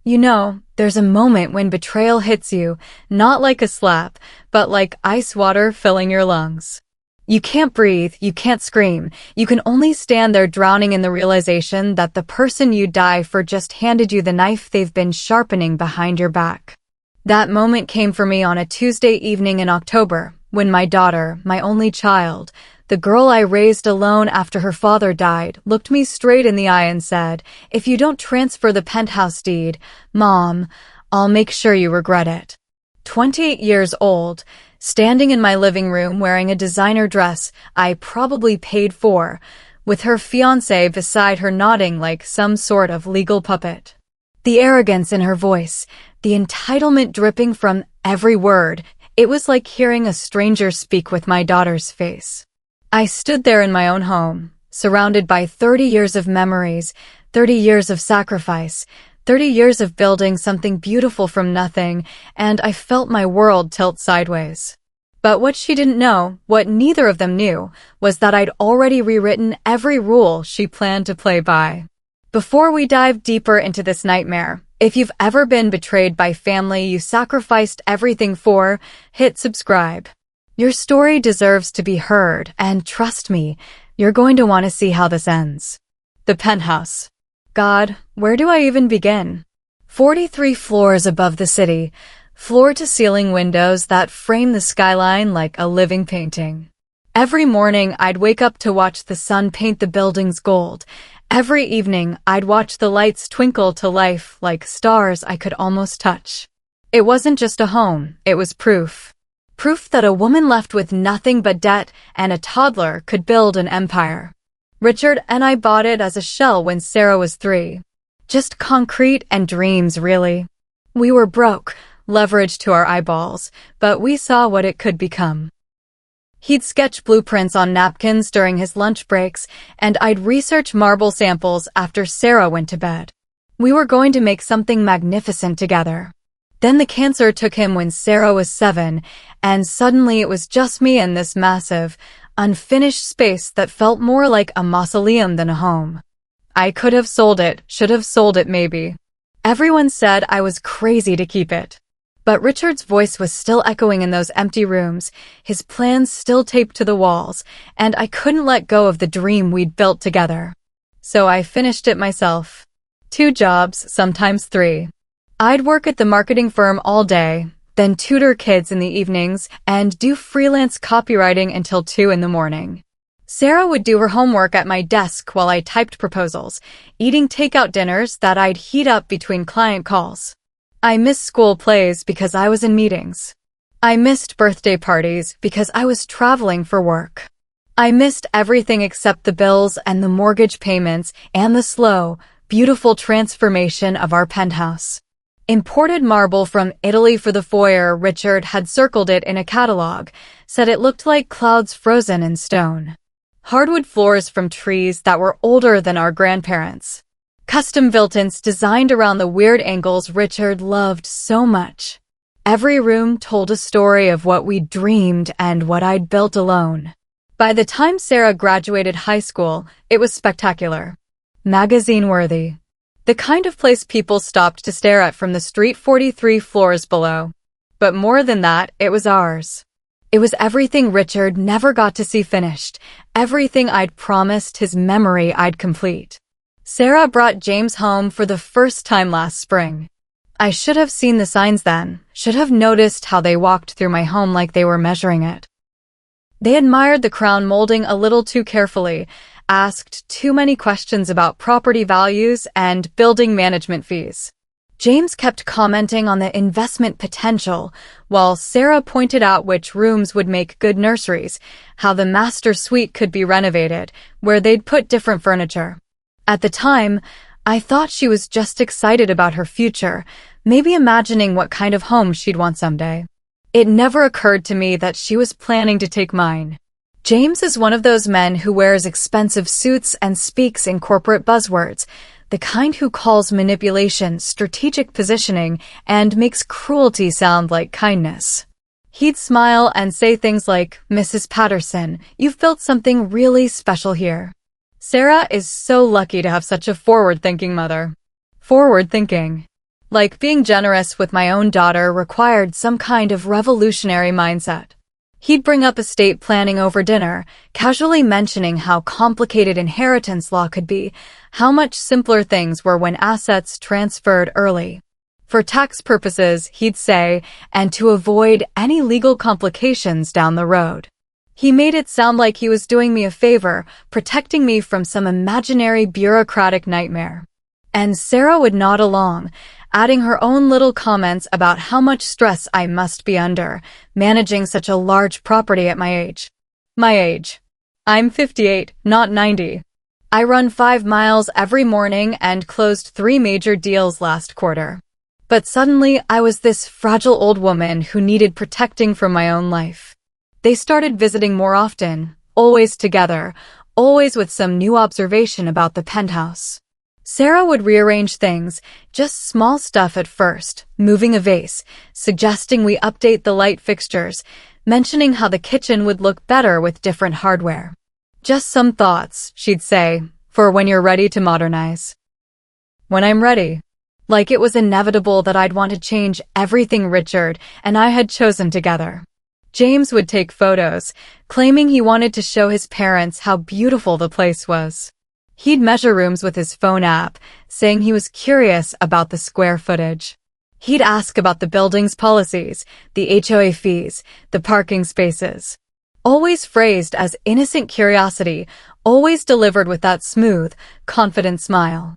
You know, there's a moment when betrayal hits you, not like a slap, but like ice water filling your lungs. You can't breathe, you can't scream, you can only stand there drowning in the realization that the person you die for just handed you the knife they've been sharpening behind your back. That moment came for me on a Tuesday evening in October, when my daughter, my only child, the girl I raised alone after her father died, looked me straight in the eye and said, "If you don't transfer the penthouse deed, Mom, I'll make sure you regret it." 28 years old, standing in my living room wearing a designer dress I probably paid for, with her fiancé beside her nodding like some sort of legal puppet. The arrogance in her voice, the entitlement dripping from every word, it was like hearing a stranger speak with my daughter's face. I stood there in my own home, surrounded by 30 years of memories, 30 years of sacrifice, 30 years of building something beautiful from nothing, and I felt my world tilt sideways. But what she didn't know, what neither of them knew, was that I'd already rewritten every rule she planned to play by. Before we dive deeper into this nightmare, if you've ever been betrayed by family you sacrificed everything for, hit subscribe. Your story deserves to be heard, and trust me, you're going to want to see how this ends. The penthouse. God, where do I even begin? 43 floors above the city, floor-to-ceiling windows that frame the skyline like a living painting. Every morning I'd wake up to watch the sun paint the buildings gold. Every evening I'd watch the lights twinkle to life like stars I could almost touch. It wasn't just a home, it was proof. Proof that a woman left with nothing but debt and a toddler could build an empire. Richard and I bought it as a shell when Sarah was 3. Just concrete and dreams, really. We were broke, leveraged to our eyeballs, but we saw what it could become. He'd sketch blueprints on napkins during his lunch breaks, and I'd research marble samples after Sarah went to bed. We were going to make something magnificent together. Then the cancer took him when Sarah was 7, and suddenly it was just me in this massive, unfinished space that felt more like a mausoleum than a home. I could have sold it, should have sold it maybe. Everyone said I was crazy to keep it. But Richard's voice was still echoing in those empty rooms, his plans still taped to the walls, and I couldn't let go of the dream we'd built together. So I finished it myself. 2 jobs, sometimes 3. I'd work at the marketing firm all day, then tutor kids in the evenings, and do freelance copywriting until 2 in the morning. Sarah would do her homework at my desk while I typed proposals, eating takeout dinners that I'd heat up between client calls. I missed school plays because I was in meetings. I missed birthday parties because I was traveling for work. I missed everything except the bills and the mortgage payments and the slow, beautiful transformation of our penthouse. Imported marble from Italy for the foyer, Richard had circled it in a catalog, said it looked like clouds frozen in stone. Hardwood floors from trees that were older than our grandparents. Custom built-ins designed around the weird angles Richard loved so much. Every room told a story of what we dreamed and what I'd built alone. By the time Sarah graduated high school, it was spectacular. Magazine-worthy. The kind of place people stopped to stare at from the street 43 floors below. But more than that, it was ours. It was everything Richard never got to see finished, everything I'd promised his memory I'd complete. Sarah brought James home for the first time last spring. I should have seen the signs then, should have noticed how they walked through my home like they were measuring it. They admired the crown molding a little too carefully, asked too many questions about property values and building management fees. James kept commenting on the investment potential, while Sarah pointed out which rooms would make good nurseries, how the master suite could be renovated, where they'd put different furniture. At the time, I thought she was just excited about her future, maybe imagining what kind of home she'd want someday. It never occurred to me that she was planning to take mine. James is one of those men who wears expensive suits and speaks in corporate buzzwords, the kind who calls manipulation strategic positioning and makes cruelty sound like kindness. He'd smile and say things like, "Mrs. Patterson, you've built something really special here." Sarah is so lucky to have such a forward-thinking mother. Forward-thinking. Like being generous with my own daughter required some kind of revolutionary mindset. He'd bring up estate planning over dinner, casually mentioning how complicated inheritance law could be, how much simpler things were when assets transferred early. For tax purposes, he'd say, and to avoid any legal complications down the road. He made it sound like he was doing me a favor, protecting me from some imaginary bureaucratic nightmare. And Sarah would nod along, adding her own little comments about how much stress I must be under, managing such a large property at my age. My age. I'm 58, not 90. I run 5 miles every morning and closed 3 major deals last quarter. But suddenly, I was this fragile old woman who needed protecting from my own life. They started visiting more often, always together, always with some new observation about the penthouse. Sarah would rearrange things, just small stuff at first, moving a vase, suggesting we update the light fixtures, mentioning how the kitchen would look better with different hardware. Just some thoughts, she'd say, for when you're ready to modernize. When I'm ready. Like it was inevitable that I'd want to change everything Richard and I had chosen together. James would take photos, claiming he wanted to show his parents how beautiful the place was. He'd measure rooms with his phone app, saying he was curious about the square footage. He'd ask about the building's policies, the HOA fees, the parking spaces. Always phrased as innocent curiosity, always delivered with that smooth, confident smile.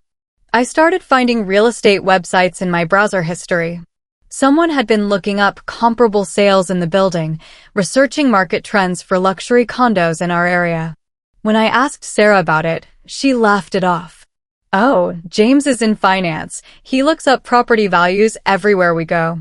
I started finding real estate websites in my browser history. Someone had been looking up comparable sales in the building, researching market trends for luxury condos in our area. When I asked Sarah about it, she laughed it off. Oh, James is in finance. He looks up property values everywhere we go.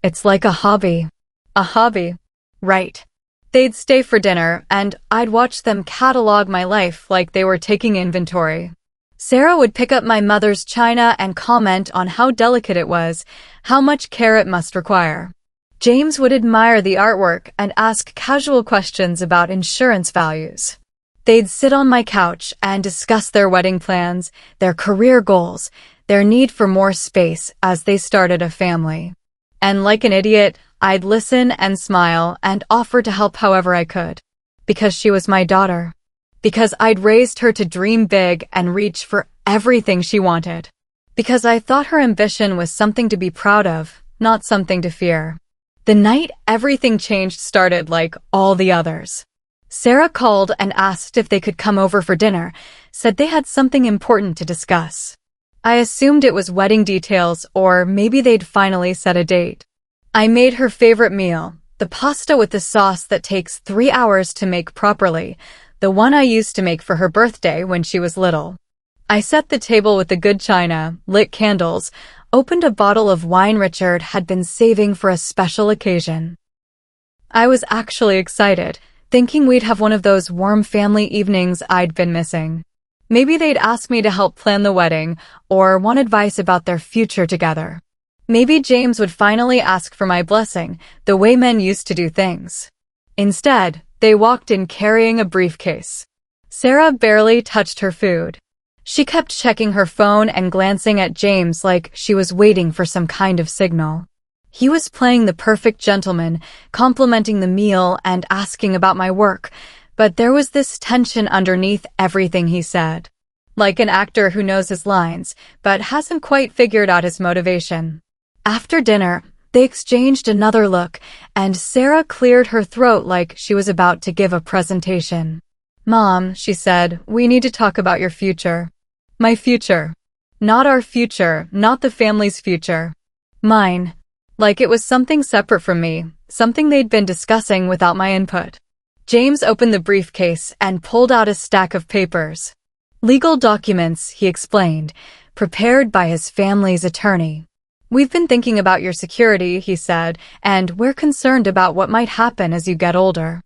It's like a hobby. A hobby. Right. They'd stay for dinner, and I'd watch them catalog my life like they were taking inventory. Sarah would pick up my mother's china and comment on how delicate it was, how much care it must require. James would admire the artwork and ask casual questions about insurance values. They'd sit on my couch and discuss their wedding plans, their career goals, their need for more space as they started a family. And like an idiot, I'd listen and smile and offer to help however I could. Because she was my daughter. Because I'd raised her to dream big and reach for everything she wanted. Because I thought her ambition was something to be proud of, not something to fear. The night everything changed started like all the others. Sarah called and asked if they could come over for dinner, said they had something important to discuss. I assumed it was wedding details or maybe they'd finally set a date. I made her favorite meal, the pasta with the sauce that takes 3 hours to make properly, the one I used to make for her birthday when she was little. I set the table with the good china, lit candles, opened a bottle of wine Richard had been saving for a special occasion. I was actually excited, thinking we'd have one of those warm family evenings I'd been missing. Maybe they'd ask me to help plan the wedding or want advice about their future together. Maybe James would finally ask for my blessing, the way men used to do things. Instead, they walked in carrying a briefcase. Sarah barely touched her food. She kept checking her phone and glancing at James like she was waiting for some kind of signal. He was playing the perfect gentleman, complimenting the meal and asking about my work, but there was this tension underneath everything he said. Like an actor who knows his lines, but hasn't quite figured out his motivation. After dinner, they exchanged another look, and Sarah cleared her throat like she was about to give a presentation. Mom, she said, we need to talk about your future. My future. Not our future, not the family's future. Mine. Like it was something separate from me, something they'd been discussing without my input. James opened the briefcase and pulled out a stack of papers. Legal documents, he explained, prepared by his family's attorney. We've been thinking about your security, he said, and we're concerned about what might happen as you get older.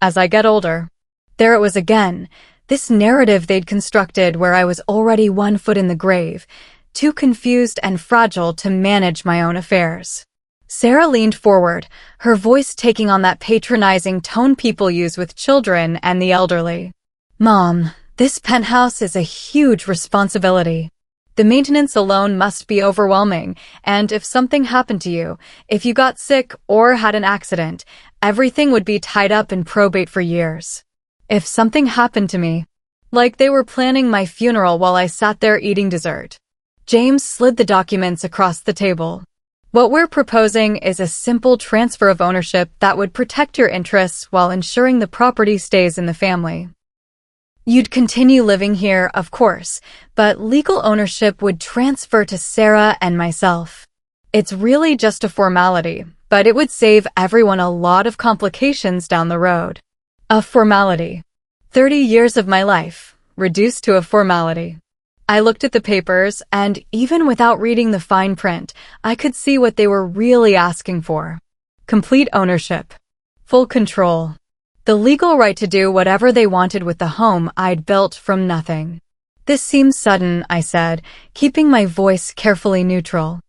As I get older. There it was again, this narrative they'd constructed where I was already 1 foot in the grave, too confused and fragile to manage my own affairs. Sarah leaned forward, her voice taking on that patronizing tone people use with children and the elderly. Mom, this penthouse is a huge responsibility. The maintenance alone must be overwhelming, and if something happened to you, if you got sick or had an accident, everything would be tied up in probate for years. If something happened to me, like they were planning my funeral while I sat there eating dessert. James slid the documents across the table. What we're proposing is a simple transfer of ownership that would protect your interests while ensuring the property stays in the family. You'd continue living here, of course, but legal ownership would transfer to Sarah and myself. It's really just a formality, but it would save everyone a lot of complications down the road. A formality. 30 years of my life, reduced to a formality. I looked at the papers, and even without reading the fine print, I could see what they were really asking for. Complete ownership. Full control. The legal right to do whatever they wanted with the home I'd built from nothing. This seems sudden, I said, keeping my voice carefully neutral.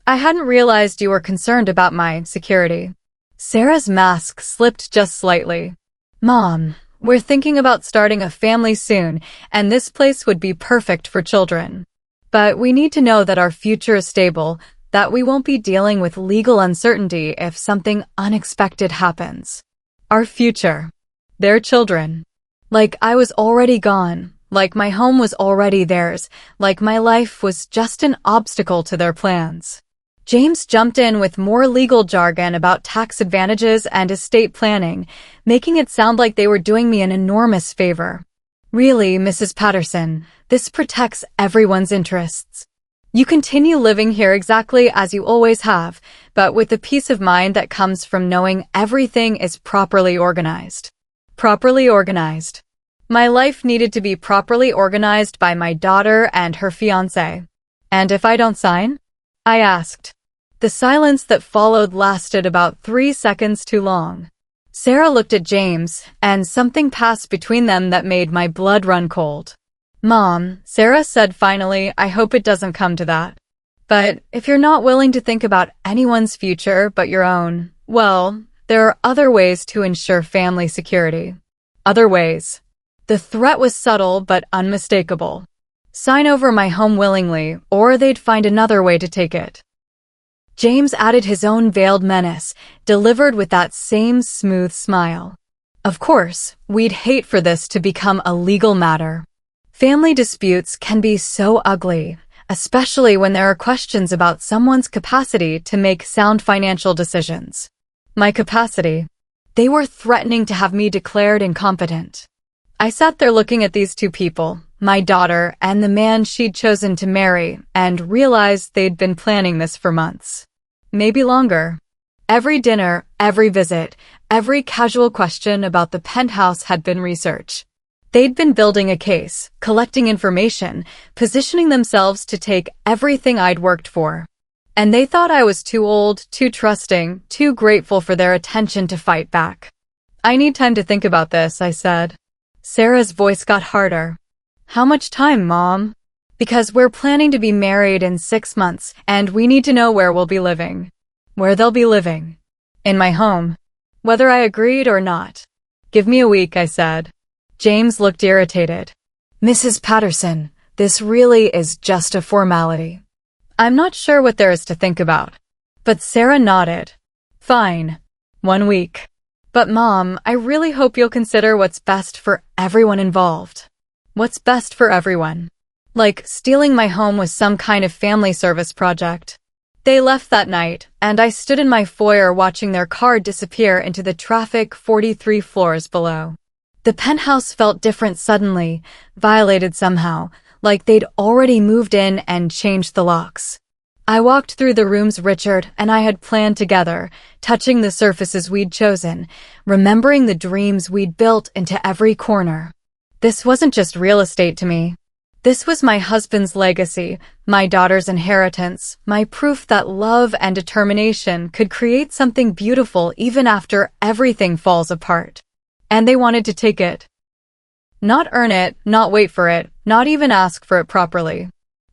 I hadn't realized you were concerned about my security. Sarah's mask slipped just slightly. Mom, we're thinking about starting a family soon, and this place would be perfect for children. But we need to know that our future is stable, that we won't be dealing with legal uncertainty if something unexpected happens. Our future. Their children. Like I was already gone, like my home was already theirs, like my life was just an obstacle to their plans. James jumped in with more legal jargon about tax advantages and estate planning, making it sound like they were doing me an enormous favor. Really, Mrs. Patterson, this protects everyone's interests. You continue living here exactly as you always have, but with the peace of mind that comes from knowing everything is properly organized. Properly organized. My life needed to be properly organized by my daughter and her fiancé. And if I don't sign? I asked. The silence that followed lasted about 3 seconds too long. Sarah looked at James, and something passed between them that made my blood run cold. Mom, Sarah said finally, I hope it doesn't come to that. But if you're not willing to think about anyone's future but your own, well, there are other ways to ensure family security. Other ways. The threat was subtle but unmistakable. Sign over my home willingly, or they'd find another way to take it. James added his own veiled menace, delivered with that same smooth smile. Of course, we'd hate for this to become a legal matter. Family disputes can be so ugly, especially when there are questions about someone's capacity to make sound financial decisions. My capacity. They were threatening to have me declared incompetent. I sat there looking at these two people, my daughter and the man she'd chosen to marry, and realized they'd been planning this for months. Maybe longer. Every dinner, every visit, every casual question about the penthouse had been research. They'd been building a case, collecting information, positioning themselves to take everything I'd worked for. And they thought I was too old, too trusting, too grateful for their attention to fight back. I need time to think about this, I said. Sarah's voice got harder. How much time, Mom? Because we're planning to be married in 6 months, and we need to know where we'll be living. Where they'll be living. In my home. Whether I agreed or not. Give me a week, I said. James looked irritated. Mrs. Patterson, this really is just a formality. I'm not sure what there is to think about. But Sarah nodded. Fine. 1 week. But Mom, I really hope you'll consider what's best for everyone involved. What's best for everyone? Like stealing my home was some kind of family service project. They left that night, and I stood in my foyer watching their car disappear into the traffic 43 floors below. The penthouse felt different suddenly, violated somehow, like they'd already moved in and changed the locks. I walked through the rooms Richard and I had planned together, touching the surfaces we'd chosen, remembering the dreams we'd built into every corner. This wasn't just real estate to me. This was my husband's legacy, my daughter's inheritance, my proof that love and determination could create something beautiful even after everything falls apart. And they wanted to take it. Not earn it, not wait for it, not even ask for it properly.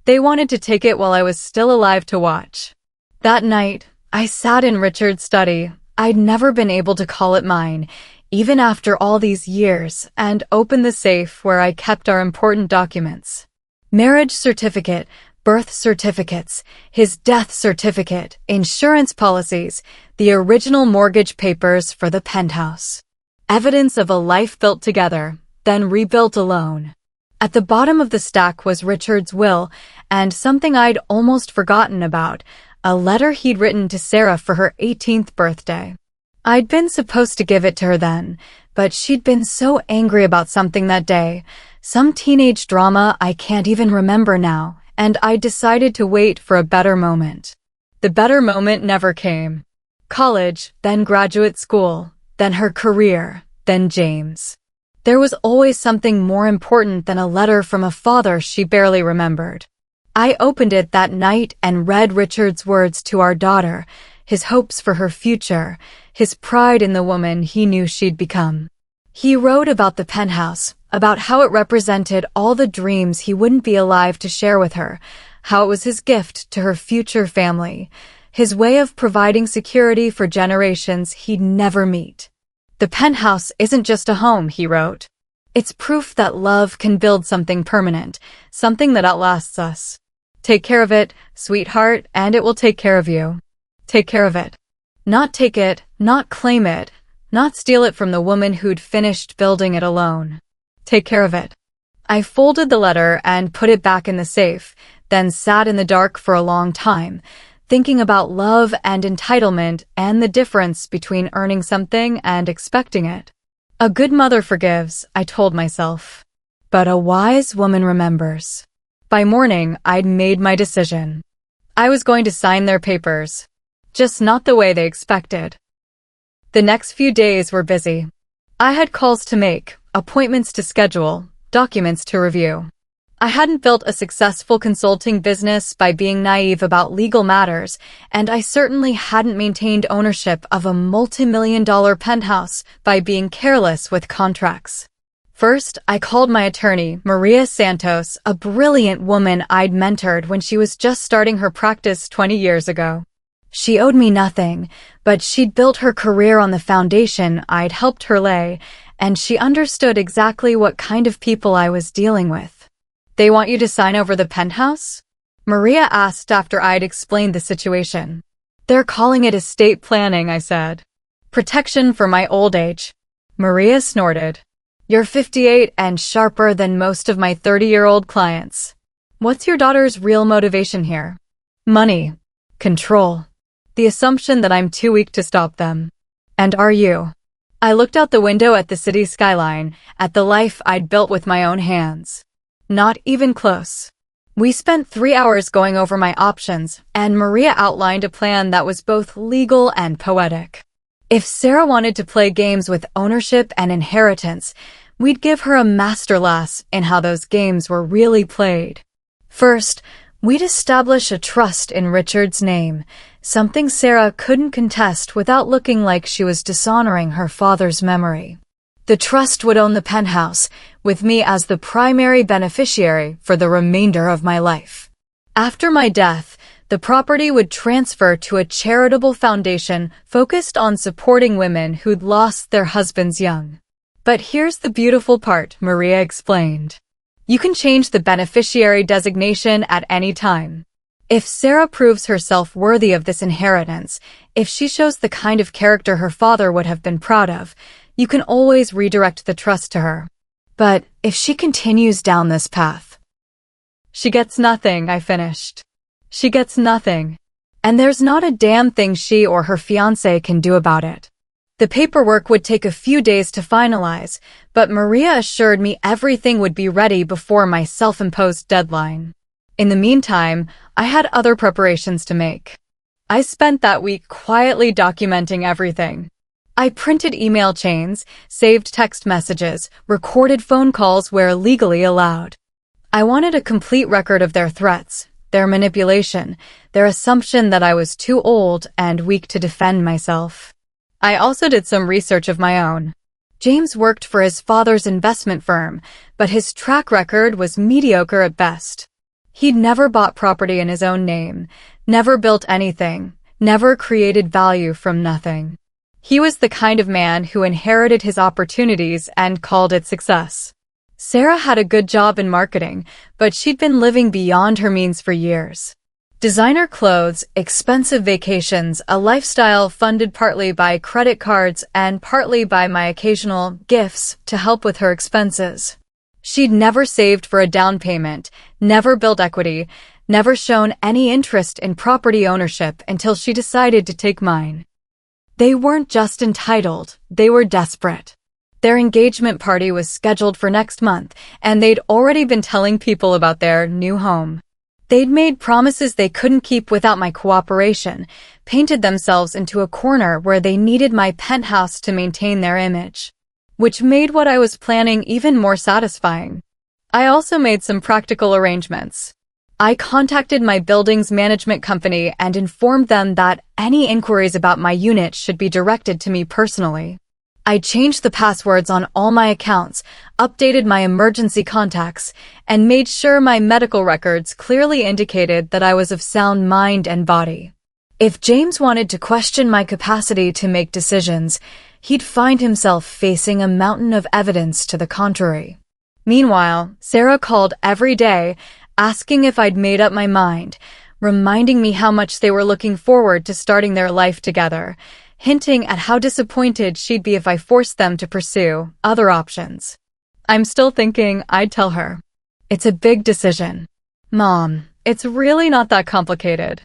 They wanted to take it while I was still alive to watch. That night, I sat in Richard's study. I'd never been able to call it mine, even after all these years, and opened the safe where I kept our important documents. Marriage certificate, Birth certificates, his death certificate, insurance policies, the original mortgage papers for the penthouse. Evidence of a life built together, then rebuilt alone. At the bottom of the stack was Richard's will, and something I'd almost forgotten about, a letter he'd written to Sarah for her 18th birthday. I'd been supposed to give it to her then, but she'd been so angry about something that day, some teenage drama I can't even remember now, and I decided to wait for a better moment. The better moment never came. College, then graduate school, then her career, then James. There was always something more important than a letter from a father she barely remembered. I opened it that night and read Richard's words to our daughter, his hopes for her future, his pride in the woman he knew she'd become. He wrote about the penthouse, about how it represented all the dreams he wouldn't be alive to share with her, how it was his gift to her future family, his way of providing security for generations he'd never meet. The penthouse isn't just a home, he wrote. It's proof that love can build something permanent, something that outlasts us. Take care of it, sweetheart, and it will take care of you. Take care of it. Not take it, not claim it, not steal it from the woman who'd finished building it alone. Take care of it. I folded the letter and put it back in the safe, then sat in the dark for a long time, thinking about love and entitlement and the difference between earning something and expecting it. A good mother forgives, I told myself. But a wise woman remembers. By morning, I'd made my decision. I was going to sign their papers. Just not the way they expected. The next few days were busy. I had calls to make, appointments to schedule, documents to review. I hadn't built a successful consulting business by being naive about legal matters, and I certainly hadn't maintained ownership of a multi-million-dollar penthouse by being careless with contracts. First, I called my attorney, Maria Santos, a brilliant woman I'd mentored when she was just starting her practice 20 years ago. She owed me nothing, but she'd built her career on the foundation I'd helped her lay, and she understood exactly what kind of people I was dealing with. They want you to sign over the penthouse? Maria asked after I'd explained the situation. They're calling it estate planning, I said. Protection for my old age. Maria snorted. You're 58 and sharper than most of my 30-year-old clients. What's your daughter's real motivation here? Money. Control. The assumption that I'm too weak to stop them. And are you? I looked out the window at the city skyline, at the life I'd built with my own hands. Not even close. We spent 3 hours going over my options, and Maria outlined a plan that was both legal and poetic. If Sarah wanted to play games with ownership and inheritance, we'd give her a masterclass in how those games were really played. First, we'd establish a trust in Richard's name, something Sarah couldn't contest without looking like she was dishonoring her father's memory. The trust would own the penthouse, with me as the primary beneficiary for the remainder of my life. After my death, the property would transfer to a charitable foundation focused on supporting women who'd lost their husbands young. But here's the beautiful part, Maria explained. You can change the beneficiary designation at any time. If Sarah proves herself worthy of this inheritance, if she shows the kind of character her father would have been proud of, you can always redirect the trust to her. But if she continues down this path, she gets nothing, I finished. She gets nothing. And there's not a damn thing she or her fiancé can do about it. The paperwork would take a few days to finalize, but Maria assured me everything would be ready before my self-imposed deadline. In the meantime, I had other preparations to make. I spent that week quietly documenting everything. I printed email chains, saved text messages, recorded phone calls where legally allowed. I wanted a complete record of their threats, their manipulation, their assumption that I was too old and weak to defend myself. I also did some research of my own. James worked for his father's investment firm, but his track record was mediocre at best. He'd never bought property in his own name, never built anything, never created value from nothing. He was the kind of man who inherited his opportunities and called it success. Sarah had a good job in marketing, but she'd been living beyond her means for years. Designer clothes, expensive vacations, a lifestyle funded partly by credit cards and partly by my occasional gifts to help with her expenses. She'd never saved for a down payment, never built equity, never shown any interest in property ownership until she decided to take mine. They weren't just entitled, they were desperate. Their engagement party was scheduled for next month, and they'd already been telling people about their new home. They'd made promises they couldn't keep without my cooperation, painted themselves into a corner where they needed my penthouse to maintain their image, which made what I was planning even more satisfying. I also made some practical arrangements. I contacted my building's management company and informed them that any inquiries about my unit should be directed to me personally. I changed the passwords on all my accounts, updated my emergency contacts, and made sure my medical records clearly indicated that I was of sound mind and body. If James wanted to question my capacity to make decisions, he'd find himself facing a mountain of evidence to the contrary. Meanwhile, Sarah called every day, asking if I'd made up my mind, reminding me how much they were looking forward to starting their life together, hinting at how disappointed she'd be if I forced them to pursue other options. I'm still thinking I'd tell her. It's a big decision. Mom, it's really not that complicated.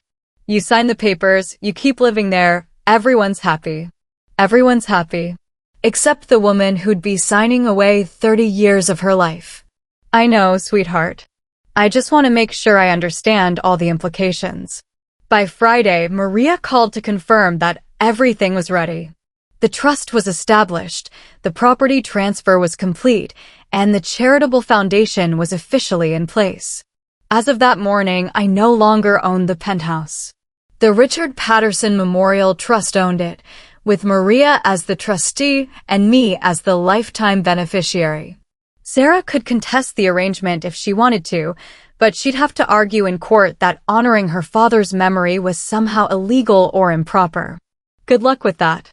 You sign the papers, you keep living there, everyone's happy. Everyone's happy. Except the woman who'd be signing away 30 years of her life. I know, sweetheart. I just want to make sure I understand all the implications. By Friday, Maria called to confirm that everything was ready. The trust was established, the property transfer was complete, and the charitable foundation was officially in place. As of that morning, I no longer owned the penthouse. The Richard Patterson Memorial Trust owned it, with Maria as the trustee and me as the lifetime beneficiary. Sarah could contest the arrangement if she wanted to, but she'd have to argue in court that honoring her father's memory was somehow illegal or improper. Good luck with that.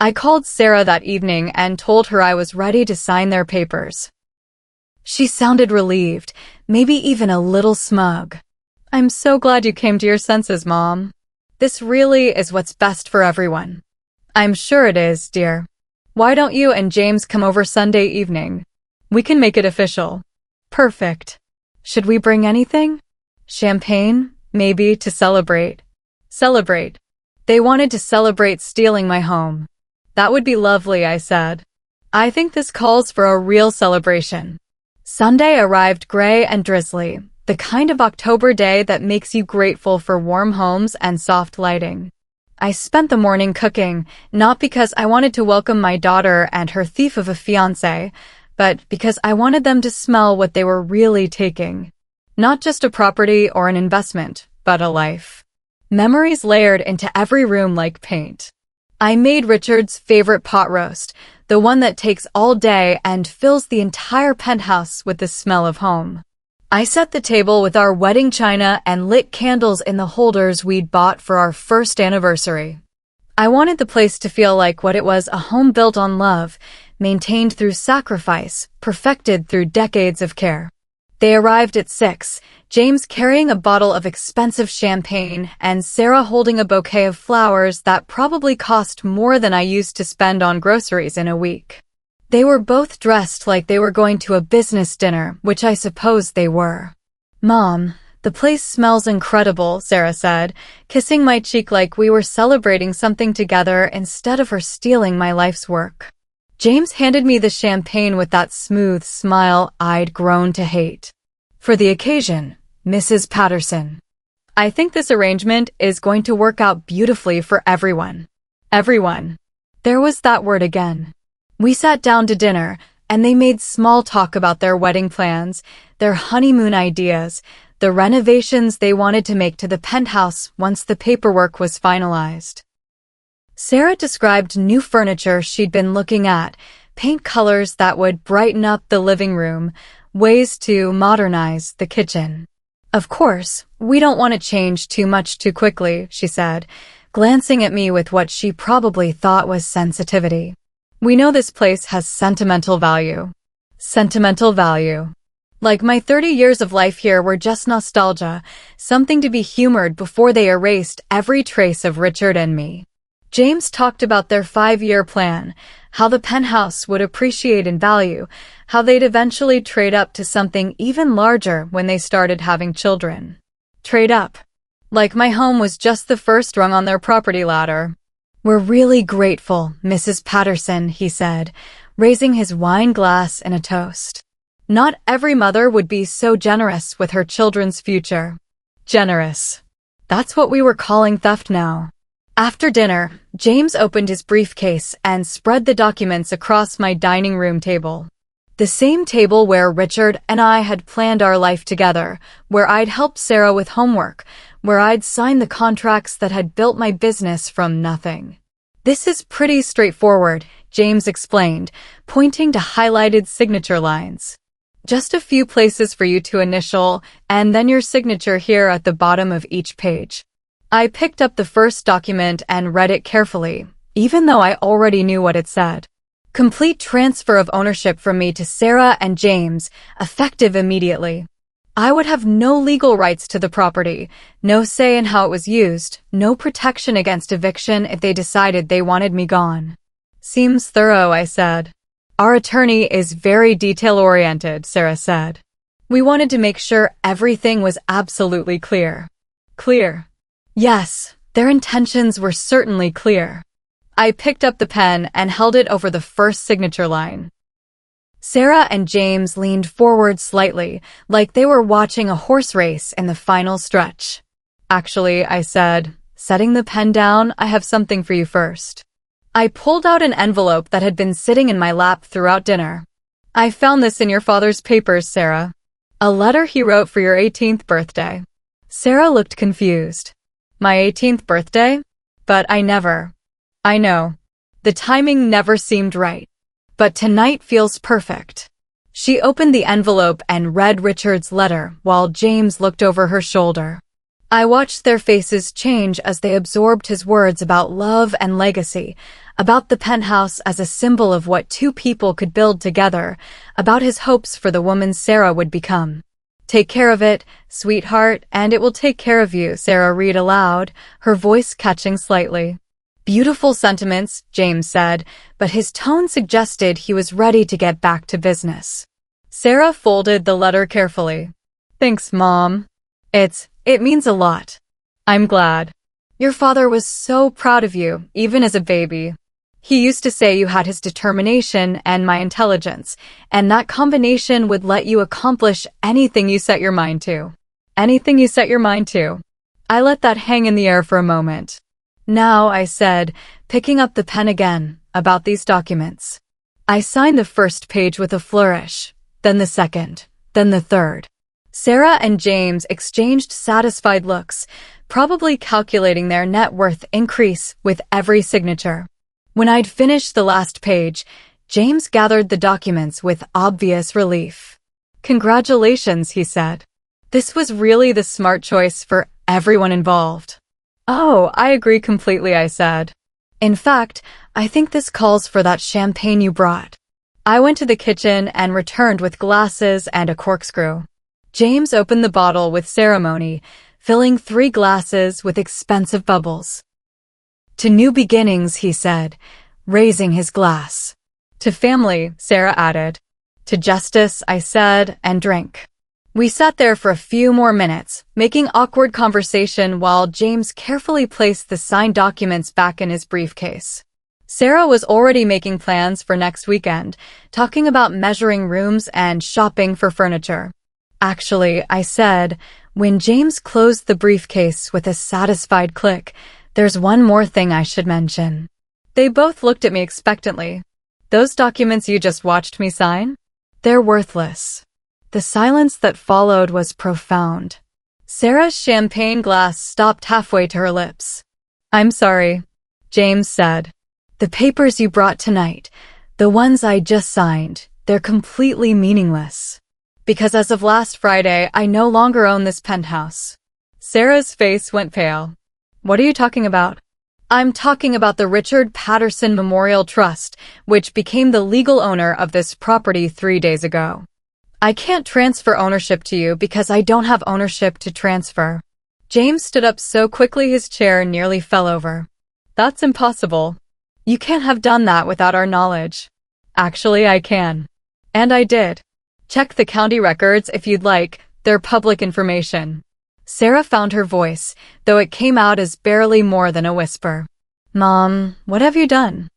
I called Sarah that evening and told her I was ready to sign their papers. She sounded relieved, maybe even a little smug. I'm so glad you came to your senses, Mom. This really is what's best for everyone. I'm sure it is, dear. Why don't you and James come over Sunday evening? We can make it official. Perfect. Should we bring anything? Champagne, maybe, to celebrate. Celebrate. They wanted to celebrate stealing my home. That would be lovely, I said. I think this calls for a real celebration. Sunday arrived gray and drizzly, the kind of October day that makes you grateful for warm homes and soft lighting. I spent the morning cooking, not because I wanted to welcome my daughter and her thief of a fiancé, but because I wanted them to smell what they were really taking. Not just a property or an investment, but a life. Memories layered into every room like paint. I made Richard's favorite pot roast, the one that takes all day and fills the entire penthouse with the smell of home. I set the table with our wedding china and lit candles in the holders we'd bought for our first anniversary. I wanted the place to feel like what it was, a home built on love, maintained through sacrifice, perfected through decades of care. They arrived at 6, James carrying a bottle of expensive champagne and Sarah holding a bouquet of flowers that probably cost more than I used to spend on groceries in a week. They were both dressed like they were going to a business dinner, which I suppose they were. Mom, the place smells incredible, Sarah said, kissing my cheek like we were celebrating something together instead of her stealing my life's work. James handed me the champagne with that smooth smile I'd grown to hate. For the occasion, Mrs. Patterson. I think this arrangement is going to work out beautifully for everyone. Everyone. There was that word again. We sat down to dinner, and they made small talk about their wedding plans, their honeymoon ideas, the renovations they wanted to make to the penthouse once the paperwork was finalized. Sarah described new furniture she'd been looking at, paint colors that would brighten up the living room, ways to modernize the kitchen. Of course, we don't want to change too much too quickly, she said, glancing at me with what she probably thought was sensitivity. We know this place has sentimental value. Sentimental value. Like my 30 years of life here were just nostalgia, something to be humored before they erased every trace of Richard and me. James talked about their 5-year plan, how the penthouse would appreciate in value, how they'd eventually trade up to something even larger when they started having children. Trade up. Like my home was just the first rung on their property ladder. We're really grateful, Mrs. Patterson, he said, raising his wine glass in a toast. Not every mother would be so generous with her children's future. Generous. That's what we were calling theft now. After dinner, James opened his briefcase and spread the documents across my dining room table. The same table where Richard and I had planned our life together, where I'd helped Sarah with homework, where I'd signed the contracts that had built my business from nothing. This is pretty straightforward, James explained, pointing to highlighted signature lines. Just a few places for you to initial, and then your signature here at the bottom of each page. I picked up the first document and read it carefully, even though I already knew what it said. Complete transfer of ownership from me to Sarah and James, effective immediately. I would have no legal rights to the property, no say in how it was used, no protection against eviction if they decided they wanted me gone. Seems thorough, I said. Our attorney is very detail-oriented, Sarah said. We wanted to make sure everything was absolutely clear. Clear. Yes, their intentions were certainly clear. I picked up the pen and held it over the first signature line. Sarah and James leaned forward slightly, like they were watching a horse race in the final stretch. Actually, I said, setting the pen down, I have something for you first. I pulled out an envelope that had been sitting in my lap throughout dinner. I found this in your father's papers, Sarah. A letter he wrote for your 18th birthday. Sarah looked confused. My 18th birthday? But I know. The timing never seemed right. But tonight feels perfect. She opened the envelope and read Richard's letter while James looked over her shoulder. I watched their faces change as they absorbed his words about love and legacy, about the penthouse as a symbol of what two people could build together, about his hopes for the woman Sarah would become. Take care of it, sweetheart, and it will take care of you, Sarah read aloud, her voice catching slightly. Beautiful sentiments, James said, but his tone suggested he was ready to get back to business. Sarah folded the letter carefully. Thanks, Mom. It means a lot. I'm glad. Your father was so proud of you, even as a baby. He used to say you had his determination and my intelligence, and that combination would let you accomplish anything you set your mind to. Anything you set your mind to. I let that hang in the air for a moment. Now, I said, picking up the pen again, about these documents. I signed the first page with a flourish, then the second, then the third. Sarah and James exchanged satisfied looks, probably calculating their net worth increase with every signature. When I'd finished the last page, James gathered the documents with obvious relief. Congratulations, he said. This was really the smart choice for everyone involved. Oh, I agree completely, I said. In fact, I think this calls for that champagne you brought. I went to the kitchen and returned with glasses and a corkscrew. James opened the bottle with ceremony, filling 3 glasses with expensive bubbles. To new beginnings, he said, raising his glass. To family, Sarah added. To justice, I said, and drink. We sat there for a few more minutes, making awkward conversation while James carefully placed the signed documents back in his briefcase. Sarah was already making plans for next weekend, talking about measuring rooms and shopping for furniture. Actually, I said, when James closed the briefcase with a satisfied click, there's one more thing I should mention. They both looked at me expectantly. Those documents you just watched me sign? They're worthless. The silence that followed was profound. Sarah's champagne glass stopped halfway to her lips. I'm sorry, James said. The papers you brought tonight, the ones I just signed, they're completely meaningless. Because as of last Friday, I no longer own this penthouse. Sarah's face went pale. What are you talking about? I'm talking about the Richard Patterson Memorial Trust, which became the legal owner of this property 3 days ago. I can't transfer ownership to you because I don't have ownership to transfer. James stood up so quickly his chair nearly fell over. That's impossible. You can't have done that without our knowledge. Actually, I can. And I did. Check the county records if you'd like, they're public information. Sarah found her voice, though it came out as barely more than a whisper. Mom, what have you done?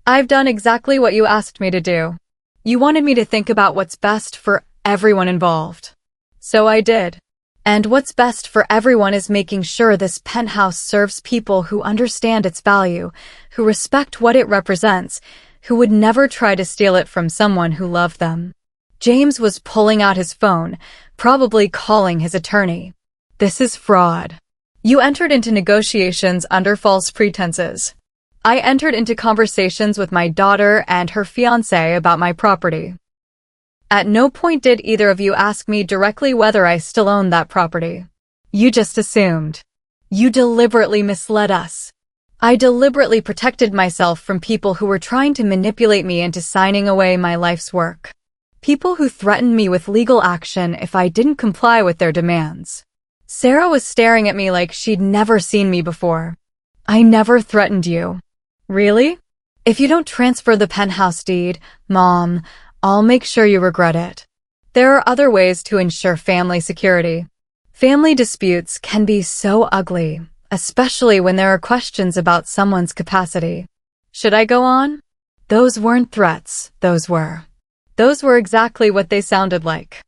I've done exactly what you asked me to do. You wanted me to think about what's best for everyone involved. So I did. And what's best for everyone is making sure this penthouse serves people who understand its value, who respect what it represents, who would never try to steal it from someone who loved them. James was pulling out his phone, probably calling his attorney. This is fraud. You entered into negotiations under false pretenses. I entered into conversations with my daughter and her fiancé about my property. At no point did either of you ask me directly whether I still owned that property. You just assumed. You deliberately misled us. I deliberately protected myself from people who were trying to manipulate me into signing away my life's work. People who threatened me with legal action if I didn't comply with their demands. Sarah was staring at me like she'd never seen me before. I never threatened you. Really? If you don't transfer the penthouse deed, Mom, I'll make sure you regret it. There are other ways to ensure family security. Family disputes can be so ugly, especially when there are questions about someone's capacity. Should I go on? Those weren't threats, those were. Those were exactly what they sounded like.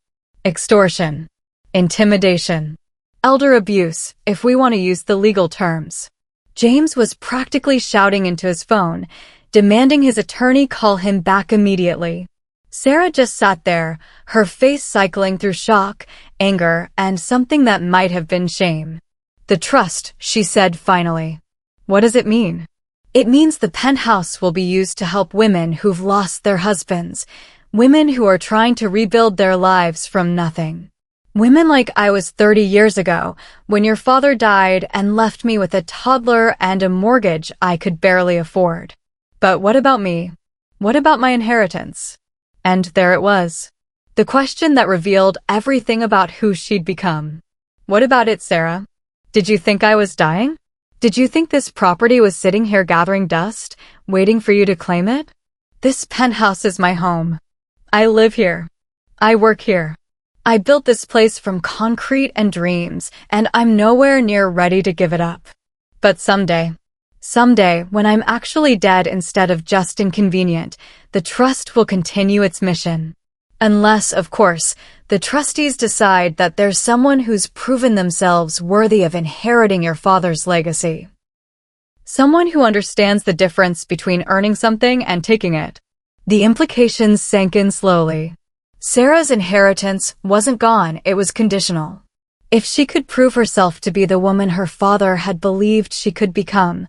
Extortion. Intimidation. Elder abuse, if we want to use the legal terms. James was practically shouting into his phone, demanding his attorney call him back immediately. Sarah just sat there, her face cycling through shock, anger, and something that might have been shame. The trust, she said finally. What does it mean? It means the penthouse will be used to help women who've lost their husbands, women who are trying to rebuild their lives from nothing. Women like I was 30 years ago, when your father died and left me with a toddler and a mortgage I could barely afford. But what about me? What about my inheritance? And there it was. The question that revealed everything about who she'd become. What about it, Sarah? Did you think I was dying? Did you think this property was sitting here gathering dust, waiting for you to claim it? This penthouse is my home. I live here. I work here. I built this place from concrete and dreams, and I'm nowhere near ready to give it up. But someday, when I'm actually dead instead of just inconvenient, the trust will continue its mission. Unless, of course, the trustees decide that there's someone who's proven themselves worthy of inheriting your father's legacy. Someone who understands the difference between earning something and taking it. The implications sank in slowly. Sarah's inheritance wasn't gone, it was conditional. If she could prove herself to be the woman her father had believed she could become,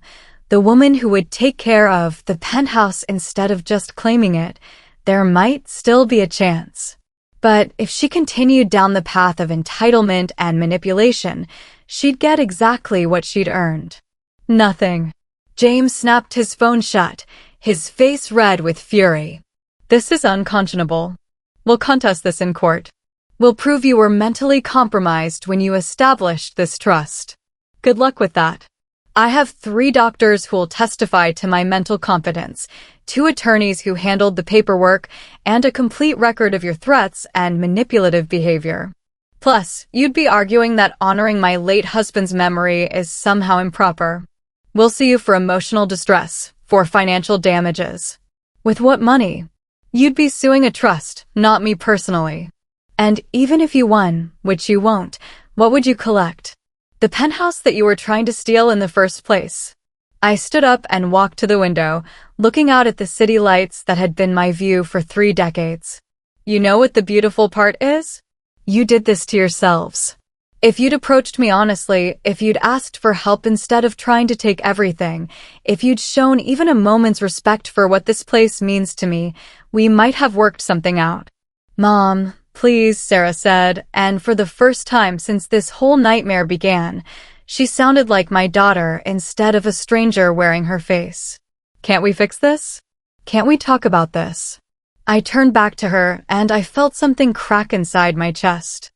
the woman who would take care of the penthouse instead of just claiming it, there might still be a chance. But if she continued down the path of entitlement and manipulation, she'd get exactly what she'd earned. Nothing. James snapped his phone shut, his face red with fury. This is unconscionable. We'll contest this in court. We'll prove you were mentally compromised when you established this trust. Good luck with that. I have 3 doctors who will testify to my mental competence, 2 attorneys who handled the paperwork, and a complete record of your threats and manipulative behavior. Plus, you'd be arguing that honoring my late husband's memory is somehow improper. We'll sue you for emotional distress, for financial damages. With what money? You'd be suing a trust, not me personally. And even if you won, which you won't, what would you collect? The penthouse that you were trying to steal in the first place. I stood up and walked to the window, looking out at the city lights that had been my view for 3 decades. You know what the beautiful part is? You did this to yourselves. If you'd approached me honestly, if you'd asked for help instead of trying to take everything, if you'd shown even a moment's respect for what this place means to me, we might have worked something out. Mom, please, Sarah said, and for the first time since this whole nightmare began, She sounded like my daughter instead of a stranger wearing her face. Can't we fix this? Can't we talk about this? I turned back to her and I felt something crack inside my chest.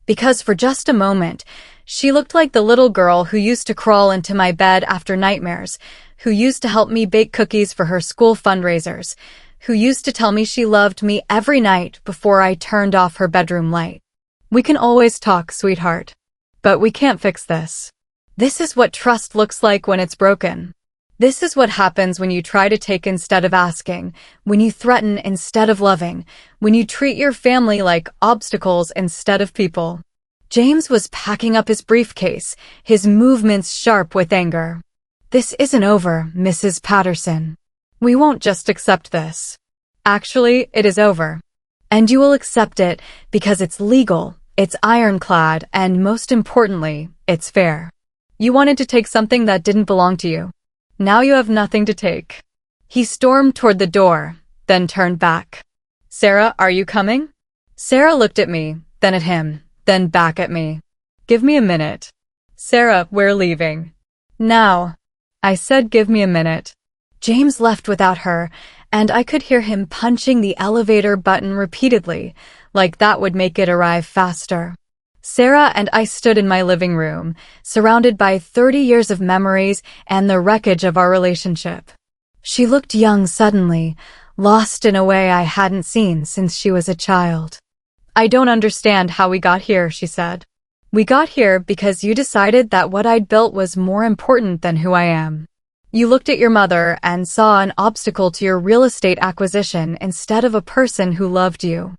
Because for just a moment, she looked like the little girl who used to crawl into my bed after nightmares, who used to help me bake cookies for her school fundraisers, who used to tell me she loved me every night before I turned off her bedroom light. We can always talk, sweetheart. But we can't fix this. This is what trust looks like when it's broken. This is what happens when you try to take instead of asking, when you threaten instead of loving, when you treat your family like obstacles instead of people. James was packing up his briefcase, his movements sharp with anger. This isn't over, Mrs. Patterson. We won't just accept this. Actually, it is over. And you will accept it because it's legal, it's ironclad, and most importantly, it's fair. You wanted to take something that didn't belong to you. Now you have nothing to take. He stormed toward the door, then turned back. Sarah, are you coming? Sarah looked at me, then at him, then back at me. Give me a minute. Sarah, we're leaving. Now. I said give me a minute. James left without her, and I could hear him punching the elevator button repeatedly, like that would make it arrive faster. Sarah and I stood in my living room, surrounded by 30 years of memories and the wreckage of our relationship. She looked young suddenly, lost in a way I hadn't seen since she was a child. I don't understand how we got here, she said. We got here because you decided that what I'd built was more important than who I am. You looked at your mother and saw an obstacle to your real estate acquisition instead of a person who loved you.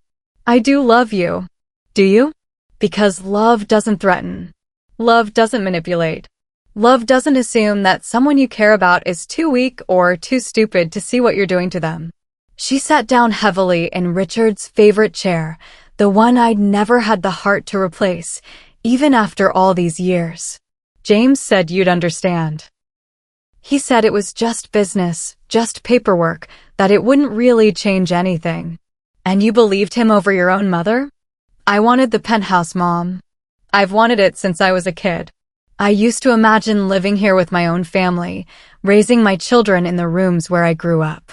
I do love you. Do you? Because love doesn't threaten. Love doesn't manipulate. Love doesn't assume that someone you care about is too weak or too stupid to see what you're doing to them. She sat down heavily in Richard's favorite chair, the one I'd never had the heart to replace, even after all these years. James said you'd understand. He said it was just business, just paperwork, that it wouldn't really change anything. And you believed him over your own mother? I wanted the penthouse, Mom. I've wanted it since I was a kid. I used to imagine living here with my own family, raising my children in the rooms where I grew up.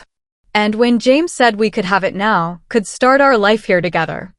And when James said we could have it now, could start our life here together,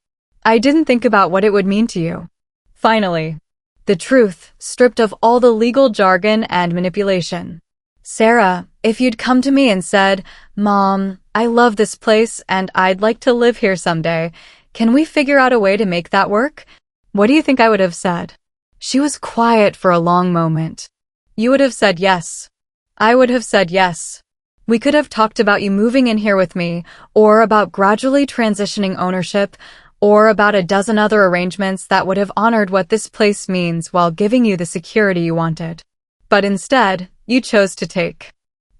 I didn't think about what it would mean to you. Finally, the truth, stripped of all the legal jargon and manipulation. Sarah, if you'd come to me and said, Mom, I love this place and I'd like to live here someday, can we figure out a way to make that work? What do you think I would have said? She was quiet for a long moment. You would have said yes. I would have said yes. We could have talked about you moving in here with me, or about gradually transitioning ownership, or about a dozen other arrangements that would have honored what this place means while giving you the security you wanted. But instead, you chose to take.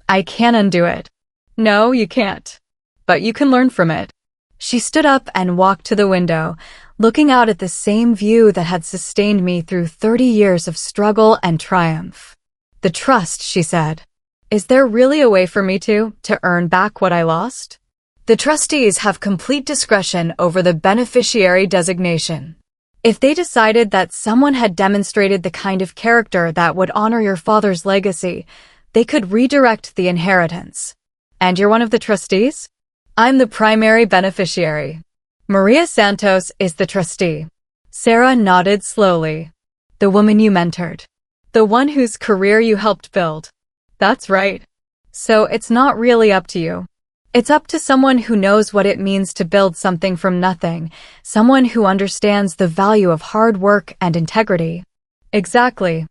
I can't undo it. No, you can't. But you can learn from it. She stood up and walked to the window, looking out at the same view that had sustained me through 30 years of struggle and triumph. The trust, she said. Is there really a way for me to earn back what I lost? The trustees have complete discretion over the beneficiary designation. If they decided that someone had demonstrated the kind of character that would honor your father's legacy, they could redirect the inheritance. And you're one of the trustees? I'm the primary beneficiary. Maria Santos is the trustee. Sarah nodded slowly. The woman you mentored. The one whose career you helped build. That's right. So it's not really up to you. It's up to someone who knows what it means to build something from nothing, someone who understands the value of hard work and integrity. Exactly.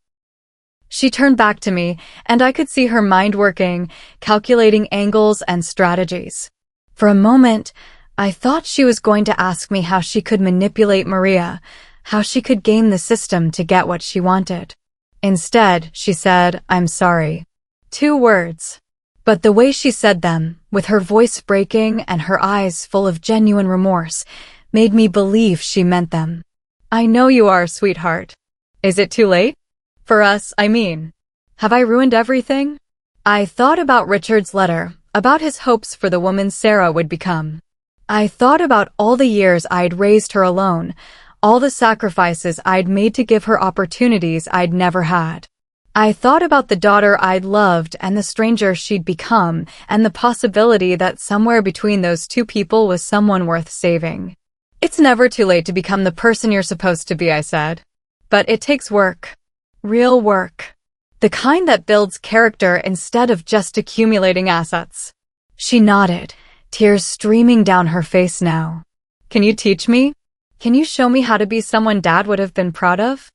She turned back to me, and I could see her mind working, calculating angles and strategies. For a moment, I thought she was going to ask me how she could manipulate Maria, how she could game the system to get what she wanted. Instead, she said, I'm sorry. 2 words. But the way she said them, with her voice breaking and her eyes full of genuine remorse, made me believe she meant them. I know you are, sweetheart. Is it too late? For us, I mean. Have I ruined everything? I thought about Richard's letter, about his hopes for the woman Sarah would become. I thought about all the years I'd raised her alone, all the sacrifices I'd made to give her opportunities I'd never had. I thought about the daughter I'd loved and the stranger she'd become, and the possibility that somewhere between those two people was someone worth saving. It's never too late to become the person you're supposed to be, I said. But it takes work. Real work. The kind that builds character instead of just accumulating assets. She nodded, tears streaming down her face now. Can you teach me? Can you show me how to be someone Dad would have been proud of?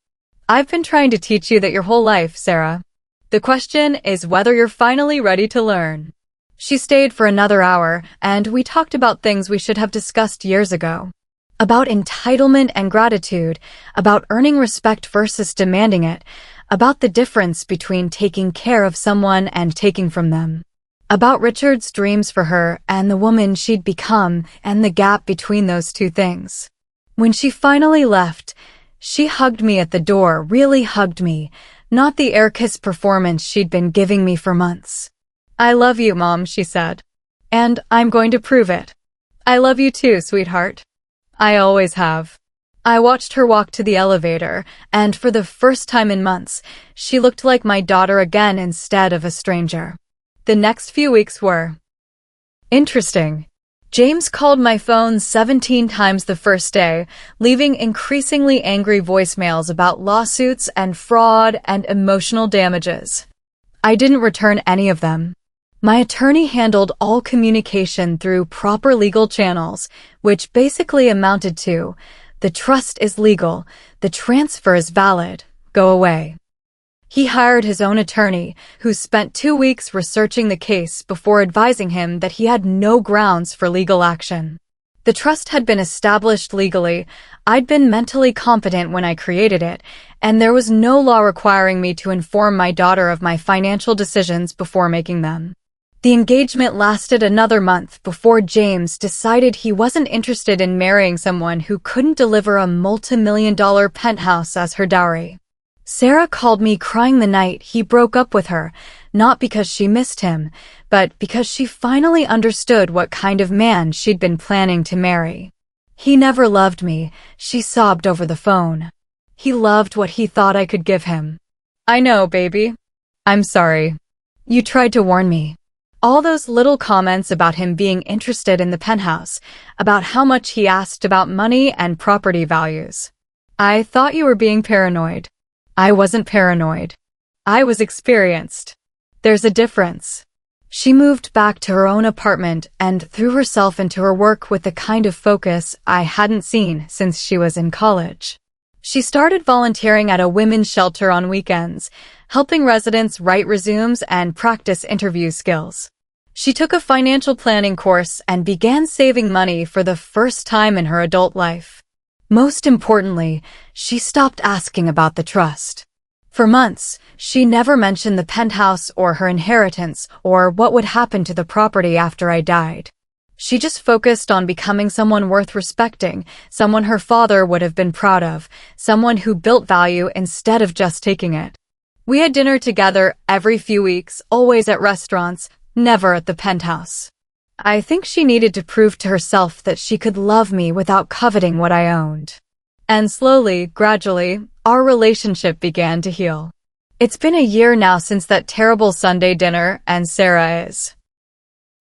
I've been trying to teach you that your whole life, Sarah. The question is whether you're finally ready to learn. She stayed for another hour, and we talked about things we should have discussed years ago. About entitlement and gratitude, about earning respect versus demanding it, about the difference between taking care of someone and taking from them. About Richard's dreams for her and the woman she'd become and the gap between those two things. When she finally left, she hugged me at the door, really hugged me, not the air kiss performance she'd been giving me for months. I love you, Mom, she said. And I'm going to prove it. I love you too, sweetheart. I always have. I watched her walk to the elevator, and for the first time in months, she looked like my daughter again instead of a stranger. The next few weeks were interesting. James called my phone 17 times the first day, leaving increasingly angry voicemails about lawsuits and fraud and emotional damages. I didn't return any of them. My attorney handled all communication through proper legal channels, which basically amounted to, the trust is legal, the transfer is valid, go away. He hired his own attorney, who spent 2 weeks researching the case before advising him that he had no grounds for legal action. The trust had been established legally, I'd been mentally competent when I created it, and there was no law requiring me to inform my daughter of my financial decisions before making them. The engagement lasted another month before James decided he wasn't interested in marrying someone who couldn't deliver a multi-million-dollar penthouse as her dowry. Sarah called me crying the night he broke up with her, not because she missed him, but because she finally understood what kind of man she'd been planning to marry. He never loved me, she sobbed over the phone. He loved what he thought I could give him. I know, baby. I'm sorry. You tried to warn me. All those little comments about him being interested in the penthouse, about how much he asked about money and property values. I thought you were being paranoid. I wasn't paranoid. I was experienced. There's a difference. She moved back to her own apartment and threw herself into her work with the kind of focus I hadn't seen since she was in college. She started volunteering at a women's shelter on weekends, helping residents write resumes and practice interview skills. She took a financial planning course and began saving money for the first time in her adult life. Most importantly, she stopped asking about the trust. For months, she never mentioned the penthouse or her inheritance or what would happen to the property after I died. She just focused on becoming someone worth respecting, someone her father would have been proud of, someone who built value instead of just taking it. We had dinner together every few weeks, always at restaurants, never at the penthouse. I think she needed to prove to herself that she could love me without coveting what I owned. And slowly, gradually, our relationship began to heal. It's been a year now since that terrible Sunday dinner, and Sarah is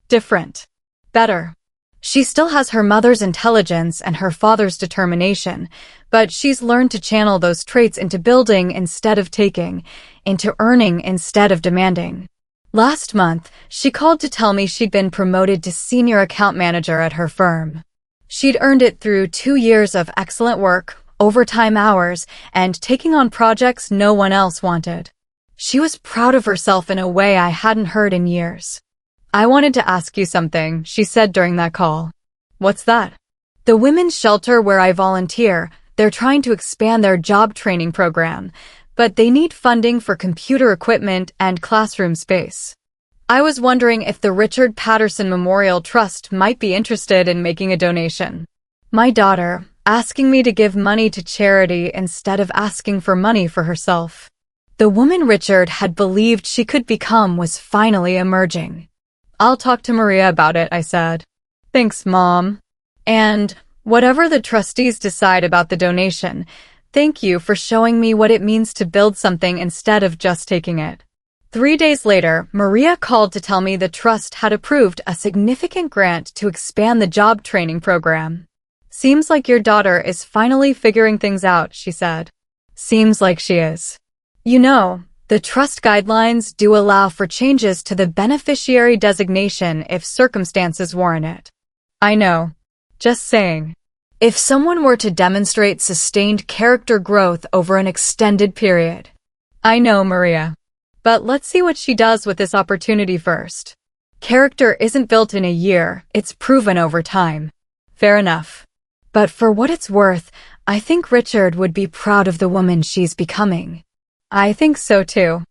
different. Better. She still has her mother's intelligence and her father's determination, but she's learned to channel those traits into building instead of taking, into earning instead of demanding. Last month, she called to tell me she'd been promoted to senior account manager at her firm. She'd earned it through 2 years of excellent work, overtime hours, and taking on projects no one else wanted. She was proud of herself in a way I hadn't heard in years. I wanted to ask you something, she said during that call. What's that? The women's shelter where I volunteer, they're trying to expand their job training program, but they need funding for computer equipment and classroom space. I was wondering if the Richard Patterson Memorial Trust might be interested in making a donation. My daughter, asking me to give money to charity instead of asking for money for herself. The woman Richard had believed she could become was finally emerging. I'll talk to Maria about it, I said. Thanks, Mom. And Whatever the trustees decide about the donation, thank you for showing me what it means to build something instead of just taking it. 3 days later, Maria called to tell me the trust had approved a significant grant to expand the job training program. Seems like your daughter is finally figuring things out, she said. Seems like she is. You know, the trust guidelines do allow for changes to the beneficiary designation if circumstances warrant it. I know. Just saying. If someone were to demonstrate sustained character growth over an extended period. I know, Maria. But let's see what she does with this opportunity first. Character isn't built in a year, it's proven over time. Fair enough. But for what it's worth, I think Richard would be proud of the woman she's becoming. I think so too.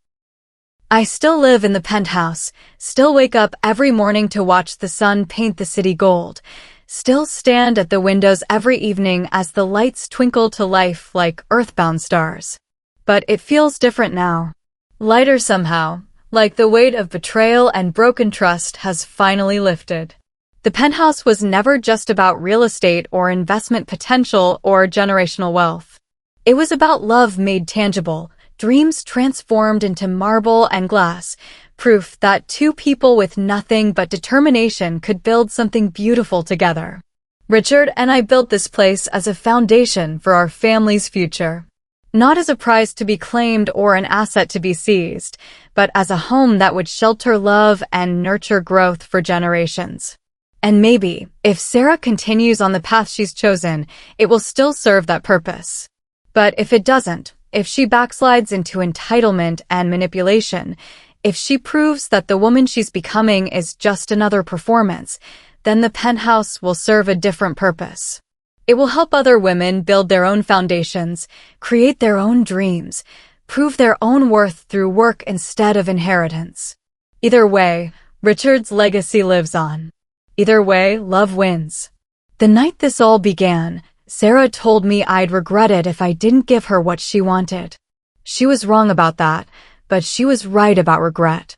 I still live in the penthouse, still wake up every morning to watch the sun paint the city gold, still stand at the windows every evening as the lights twinkle to life like earthbound stars. But it feels different now. Lighter somehow, like the weight of betrayal and broken trust has finally lifted. The penthouse was never just about real estate or investment potential or generational wealth. It was about love made tangible, dreams transformed into marble and glass, proof that two people with nothing but determination could build something beautiful together. Richard and I built this place as a foundation for our family's future. Not as a prize to be claimed or an asset to be seized, but as a home that would shelter love and nurture growth for generations. And maybe, if Sarah continues on the path she's chosen, it will still serve that purpose. But if it doesn't, if she backslides into entitlement and manipulation, if she proves that the woman she's becoming is just another performance, then the penthouse will serve a different purpose. It will help other women build their own foundations, create their own dreams, prove their own worth through work instead of inheritance. Either way, Richard's legacy lives on. Either way, love wins. The night this all began, Sarah told me I'd regret it if I didn't give her what she wanted. She was wrong about that, but she was right about regret.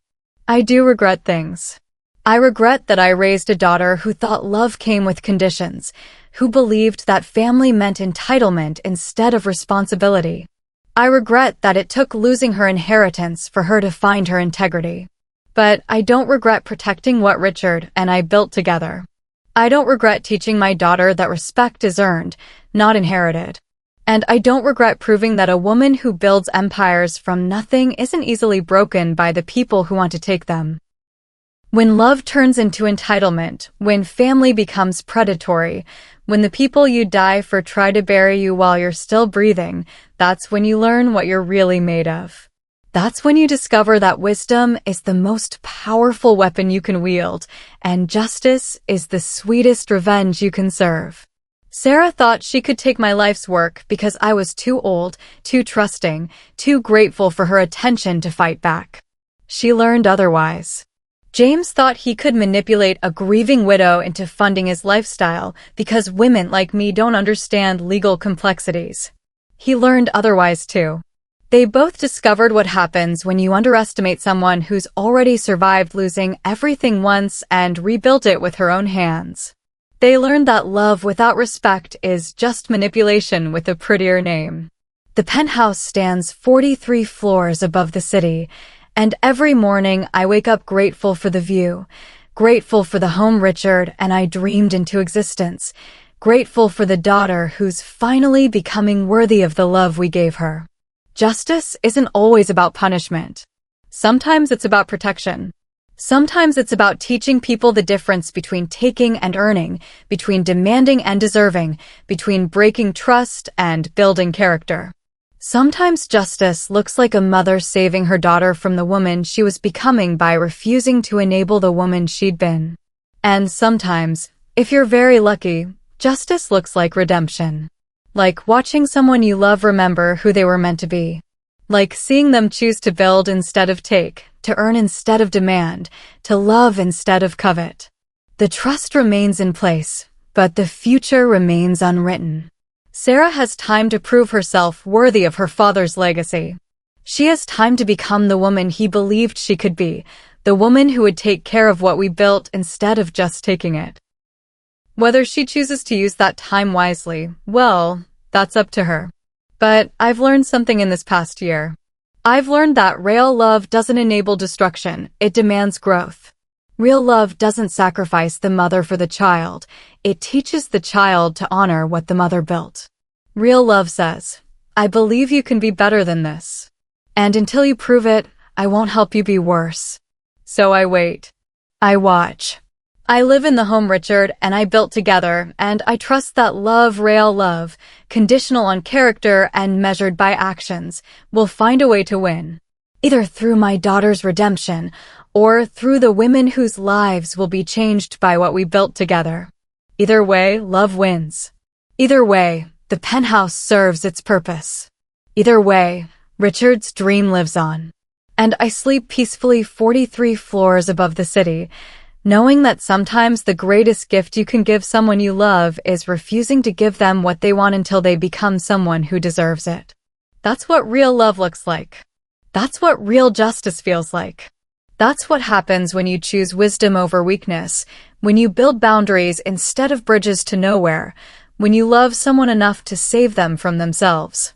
I do regret things. I regret that I raised a daughter who thought love came with conditions, who believed that family meant entitlement instead of responsibility. I regret that it took losing her inheritance for her to find her integrity. But I don't regret protecting what Richard and I built together. I don't regret teaching my daughter that respect is earned, not inherited. And I don't regret proving that a woman who builds empires from nothing isn't easily broken by the people who want to take them. When love turns into entitlement, when family becomes predatory, when the people you die for try to bury you while you're still breathing, that's when you learn what you're really made of. That's when you discover that wisdom is the most powerful weapon you can wield, and justice is the sweetest revenge you can serve. Sarah thought she could take my life's work because I was too old, too trusting, too grateful for her attention to fight back. She learned otherwise. James thought he could manipulate a grieving widow into funding his lifestyle because women like me don't understand legal complexities. He learned otherwise too. They both discovered what happens when you underestimate someone who's already survived losing everything once and rebuilt it with her own hands. They learned that love without respect is just manipulation with a prettier name. The penthouse stands 43 floors above the city, and every morning I wake up grateful for the view, grateful for the home Richard and I dreamed into existence, grateful for the daughter who's finally becoming worthy of the love we gave her. Justice isn't always about punishment. Sometimes it's about protection. Sometimes it's about teaching people the difference between taking and earning, between demanding and deserving, between breaking trust and building character. Sometimes justice looks like a mother saving her daughter from the woman she was becoming by refusing to enable the woman she'd been. And sometimes, if you're very lucky, justice looks like redemption. Like watching someone you love remember who they were meant to be. Like seeing them choose to build instead of take, to earn instead of demand, to love instead of covet. The trust remains in place, but the future remains unwritten. Sarah has time to prove herself worthy of her father's legacy. She has time to become the woman he believed she could be, the woman who would take care of what we built instead of just taking it. Whether she chooses to use that time wisely, well, that's up to her. But I've learned something in this past year. I've learned that real love doesn't enable destruction, it demands growth. Real love doesn't sacrifice the mother for the child, it teaches the child to honor what the mother built. Real love says, I believe you can be better than this. And until you prove it, I won't help you be worse. So I wait. I watch. I live in the home Richard and I built together, and I trust that love, real love, conditional on character and measured by actions, will find a way to win. Either through my daughter's redemption, or through the women whose lives will be changed by what we built together. Either way, love wins. Either way, the penthouse serves its purpose. Either way, Richard's dream lives on. And I sleep peacefully 43 floors above the city, knowing that sometimes the greatest gift you can give someone you love is refusing to give them what they want until they become someone who deserves it. That's what real love looks like. That's what real justice feels like. That's what happens when you choose wisdom over weakness, when you build boundaries instead of bridges to nowhere, when you love someone enough to save them from themselves.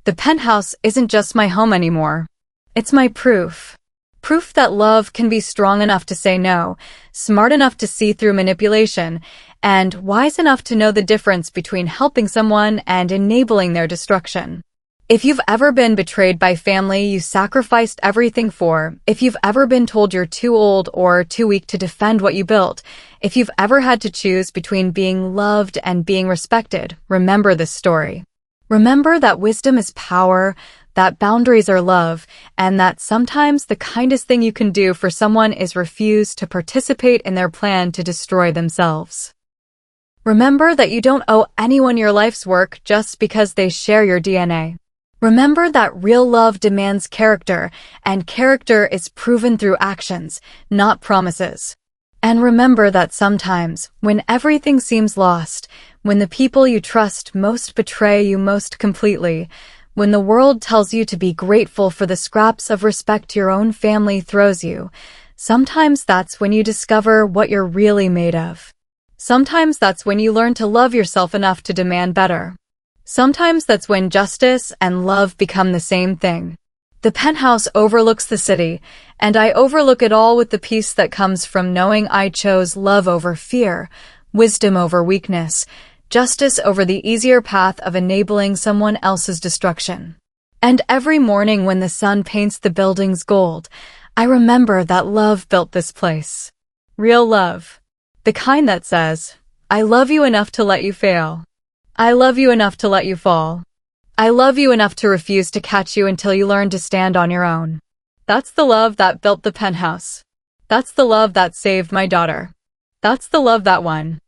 The penthouse isn't just my home anymore. It's my proof. Proof that love can be strong enough to say no, smart enough to see through manipulation, and wise enough to know the difference between helping someone and enabling their destruction. If you've ever been betrayed by family you sacrificed everything for, if you've ever been told you're too old or too weak to defend what you built, if you've ever had to choose between being loved and being respected, remember this story. Remember that wisdom is power, that boundaries are love, and that sometimes the kindest thing you can do for someone is refuse to participate in their plan to destroy themselves. Remember that you don't owe anyone your life's work just because they share your DNA. Remember that real love demands character, and character is proven through actions, not promises. And remember that sometimes, when everything seems lost, when the people you trust most betray you most completely, when the world tells you to be grateful for the scraps of respect your own family throws you, sometimes that's when you discover what you're really made of. Sometimes that's when you learn to love yourself enough to demand better. Sometimes that's when justice and love become the same thing. The penthouse overlooks the city, and I overlook it all with the peace that comes from knowing I chose love over fear, wisdom over weakness, justice over the easier path of enabling someone else's destruction. And every morning when the sun paints the buildings gold, I remember that love built this place. Real love. The kind that says, I love you enough to let you fail. I love you enough to let you fall. I love you enough to refuse to catch you until you learn to stand on your own. That's the love that built the penthouse. That's the love that saved my daughter. That's the love that won.